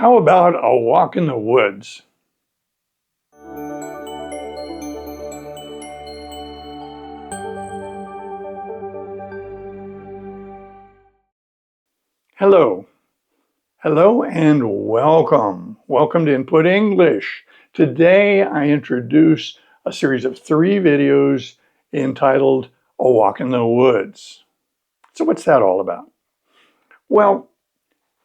How about a walk in the woods? Hello. Hello and welcome. Welcome to Input English. Today I introduce a series of 3 videos entitled A Walk in the Woods. So what's that all about? Well,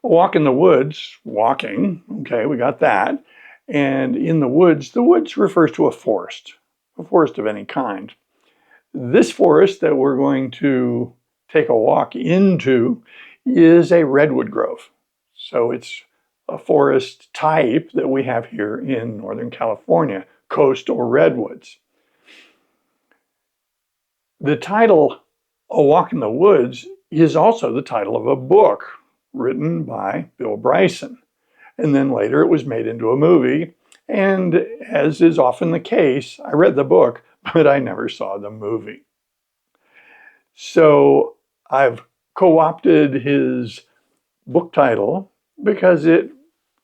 a walk in the woods, walking, okay, we got that. And in the woods refers to a forest of any kind. This forest that we're going to take a walk into is a redwood grove. So it's a forest type that we have here in Northern California, coastal redwoods. The title, A Walk in the Woods, is also the title of a book written by Bill Bryson. And then later it was made into a movie. And as is often the case, I read the book, but I never saw the movie. So I've co-opted his book title because it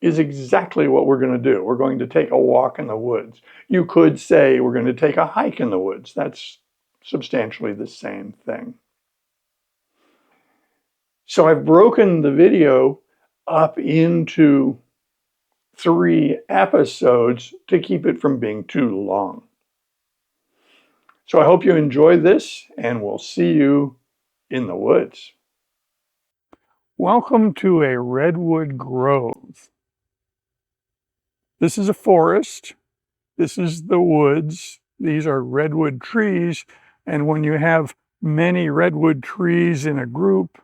is exactly what we're going to do. We're going to take a walk in the woods. You could say we're going to take a hike in the woods. That's substantially the same thing. So I've broken the video up into 3 episodes to keep it from being too long. So I hope you enjoy this, and we'll see you in the woods. Welcome to a redwood grove. This is a forest. This is the woods. These are redwood trees. And when you have many redwood trees in a group,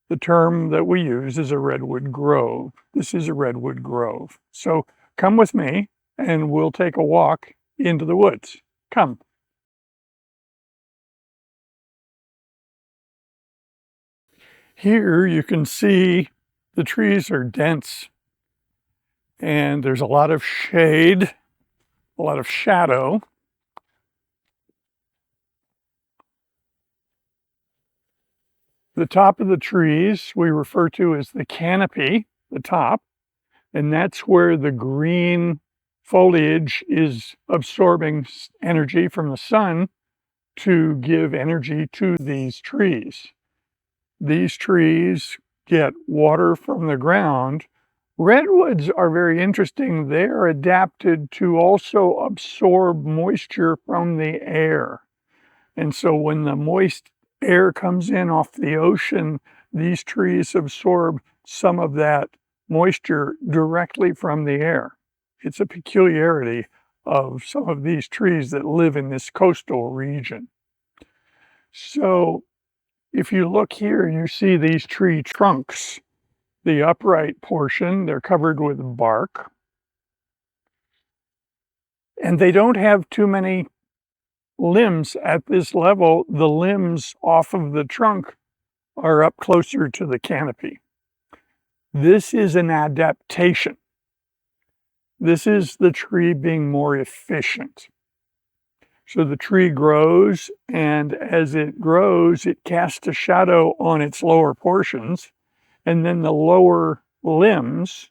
the term that we use is a redwood grove. This is a redwood grove. So come with me and we'll take a walk into the woods. Come. Here you can see the trees are dense and there's a lot of shade, a lot of shadow. The top of the trees we refer to as the canopy, the top, and that's where the green foliage is absorbing energy from the sun to give energy to these trees. These trees get water from the ground. Redwoods are very interesting. They're adapted to also absorb moisture from the air. And so when the moist air comes in off the ocean, these trees absorb some of that moisture directly from the air. It's a peculiarity of some of these trees that live in this coastal region. So if you look here, you see these tree trunks. The upright portion, they're covered with bark. And they don't have too many limbs at this level. The limbs off of the trunk are up closer to the canopy. This is an adaptation. This is the tree being more efficient. So the tree grows, and as it grows, it casts a shadow on its lower portions, and then the lower limbs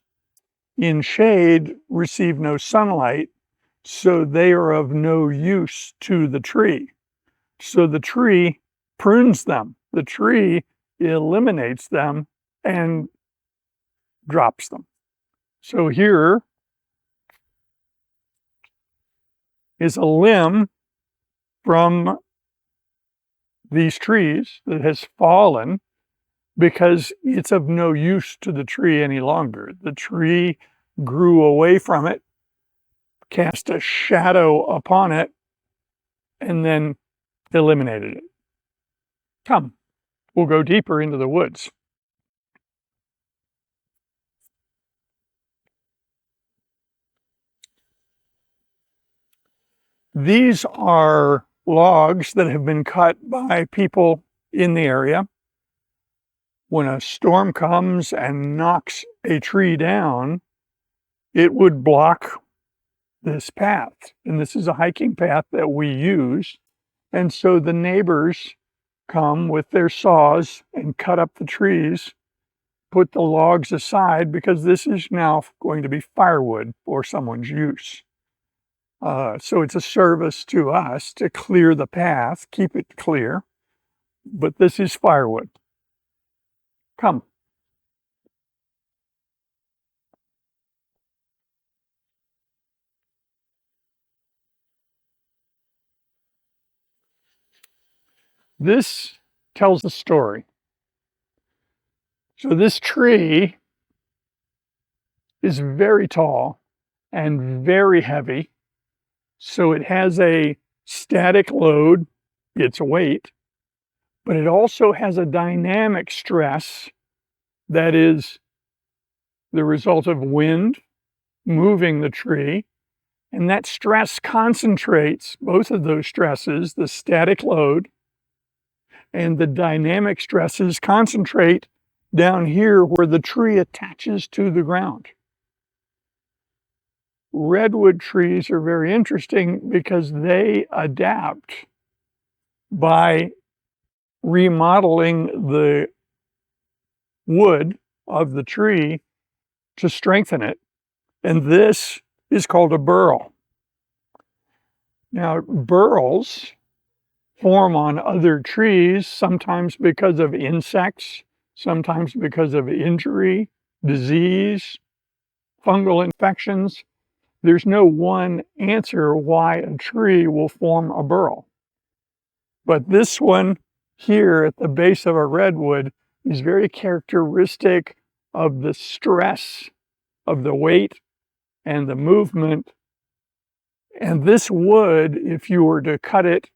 in shade receive no sunlight, so they are of no use to the tree. So the tree prunes them. The tree eliminates them and drops them. So here is a limb from these trees that has fallen because it's of no use to the tree any longer. The tree grew away from it, cast a shadow upon it, and then eliminated it. Come, we'll go deeper into the woods. These are logs that have been cut by people in the area. When a storm comes and knocks a tree down, it would block this path. And this is a hiking path that we use. And so the neighbors come with their saws and cut up the trees, put the logs aside because this is now going to be firewood for someone's use. So it's a service to us to clear the path, keep it clear, but this is firewood. Come. This tells the story. So this tree is very tall and very heavy. So it has a static load, its weight, but it also has a dynamic stress that is the result of wind moving the tree. And that stress concentrates, both of those stresses, the static load and the dynamic stresses, concentrate down here where the tree attaches to the ground. Redwood trees are very interesting because they adapt by remodeling the wood of the tree to strengthen it. And this is called a burl. Now, burls form on other trees, sometimes because of insects, sometimes because of injury, disease, fungal infections. There's no one answer why a tree will form a burl. But this one here at the base of a redwood is very characteristic of the stress of the weight and the movement. And this wood, if you were to cut it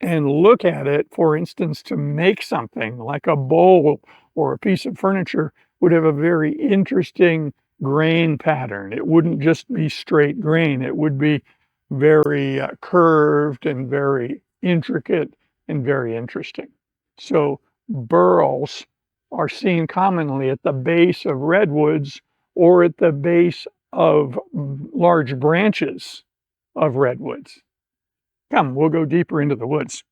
and look at it, for instance, to make something like a bowl or a piece of furniture, would have a very interesting grain pattern. It wouldn't just be straight grain. It would be very curved and very intricate and very interesting. So burls are seen commonly at the base of redwoods or at the base of large branches of redwoods. Come, we'll go deeper into the woods.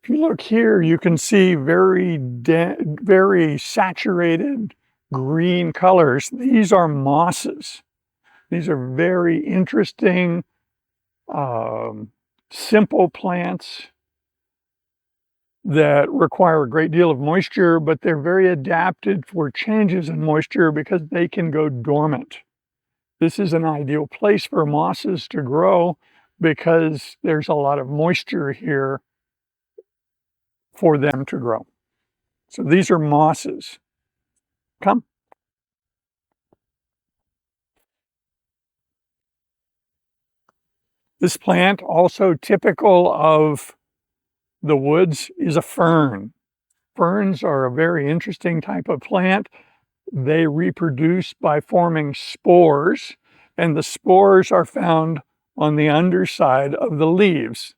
If you look here, you can see very saturated green colors. These are mosses. These are very interesting, simple plants that require a great deal of moisture, but they're very adapted for changes in moisture because they can go dormant. This is an ideal place for mosses to grow because there's a lot of moisture here for them to grow. So these are mosses. Come. This plant, also typical of the woods, is a fern. Ferns are a very interesting type of plant. They reproduce by forming spores, and the spores are found on the underside of the leaves.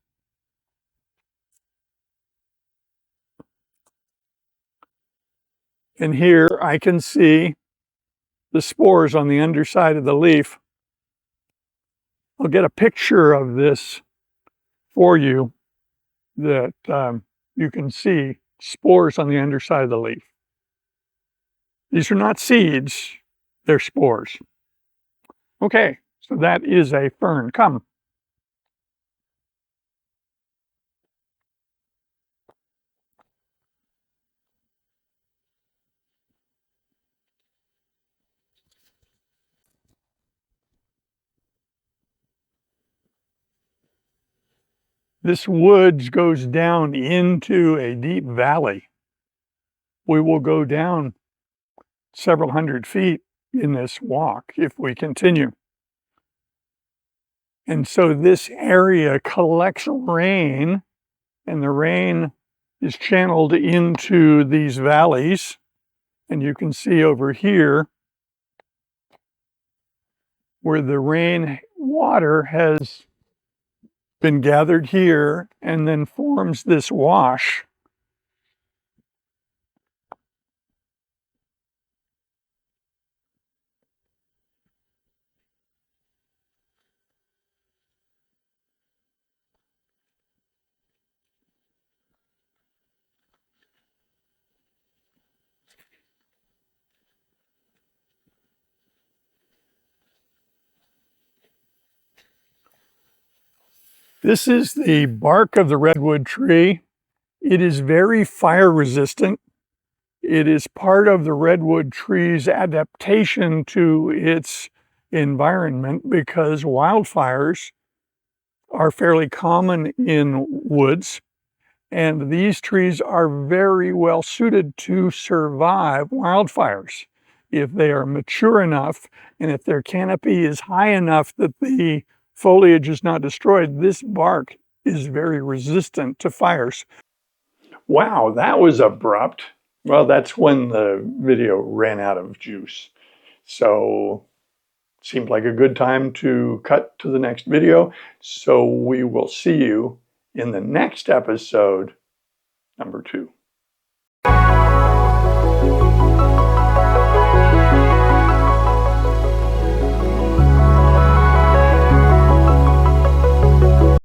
And here I can see the spores on the underside of the leaf. I'll get a picture of this for you that you can see spores on the underside of the leaf. These are not seeds, they're spores. Okay, so that is a fern. Come. This woods goes down into a deep valley. We will go down several hundred feet in this walk if we continue. And so this area collects rain, and the rain is channeled into these valleys. And you can see over here where the rain water has been gathered here and then forms this wash. This is the bark of the redwood tree. It is very fire resistant. It is part of the redwood tree's adaptation to its environment because wildfires are fairly common in woods, and these trees are very well suited to survive wildfires. If they are mature enough and if their canopy is high enough that the foliage is not destroyed, this bark is very resistant to fires. Wow, that was abrupt. Well, that's when the video ran out of juice. So seemed like a good time to cut to the next video. So we will see you in the next episode, number 2.